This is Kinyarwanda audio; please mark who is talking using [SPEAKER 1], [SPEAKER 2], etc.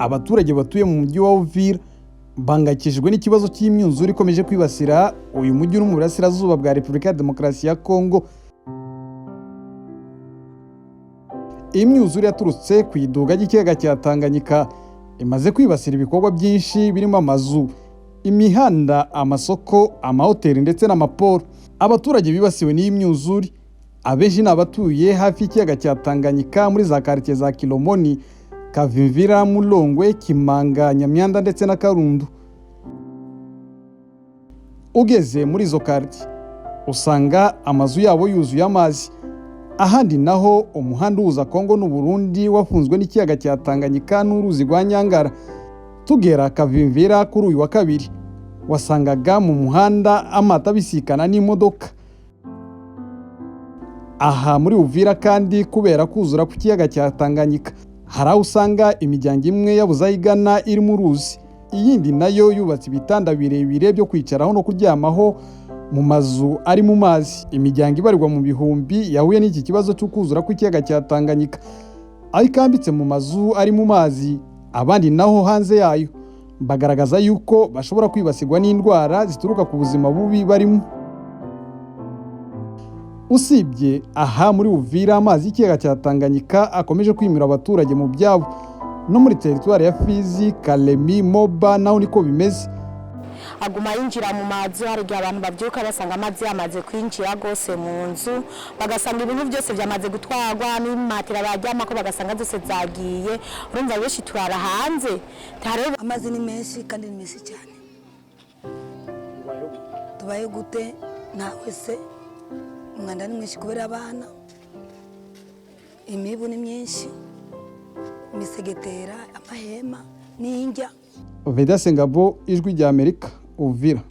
[SPEAKER 1] abaturage batuye mu mujyi wa Uvira bangakijwe n'ikibazo cy'imyuzure ikomeje kwibasira uyu mujyi uri mu burasirazuba bwa Repubulika ya Demokarasi ya Kongo. Imyuzure yaturutse ku iduga ry'ikiyaga cya Tanganyika imaze kwibasira ibikorwa byinshi birimo amazu, imihanda, amasoko, amahoteli ndetse n'amaporo. Abaturage bibasiwe n'iyi myuzure abenshi n'abatuye hafi y'ikiyaga cya Tanganyika muri za quartier za Kilomoni, Kavimvira, Mulongwe, Kimanga, Nyamyanda ndetse na Karundu. Ugeze muri izo quartier usanga amazu yabo yuzuye amazi. Ahandi naho umuhanda uhuza Kongo n'u Burundi wafunzwe n'ikiyaga cya Tanganyika n'uruzi rwa Nyangara. Tugera Kavimvira kuri uyu wa kabiri wasangaga mu muhanda amata bisikana n'imodoka. Aha muri Uvira kandi kubera kuzura ku kiyaga cya Tanganyika hari aho usanga imiryango imwe yabuze aho igana iri mu ruzi, iyindi nayo yubatse ibitanda birebire byo kwicaraho no kuryamaho mu mazu ari mu mazi. Imiryango ibarirwa mu bihumbi yahuye n'iki kibazo cyo kuzura ku kiyaga cya Tanganyika, aho ikambitse mu mazu ari mu mazi, abandi naho hanze yayo bagaragaza yuko bashobora kwibasirwa n'indwara zituruka ku buzima bubi barimo. Usibye aha muri Uvira, amazi y'ikiyaga cya Tanganyika akomeje kwimura abaturage mu byabo. No muri teritwari ya Fizi, Kalemi, Moba naho niko bimeze.
[SPEAKER 2] Aguma yinjira mu mazi, hari igihe abantu babyuka basanga amazi yamaze kwinjira gose mu nzu, bagasanga ibintu byose byamaze gutwarwa, n'imatera baryama ko bagasanga zose zagiye. Urumva benshi turara hanze.
[SPEAKER 3] Amazi ni menshi kandi ni menshi cyane. Tubaye gute na wese umwanda ni mwinshi kubera abana, imibu ni myinshi, imisegetera, amahema n'injya.
[SPEAKER 1] Vedaste Ngabo, Ijwi rya Amerika, Uvira.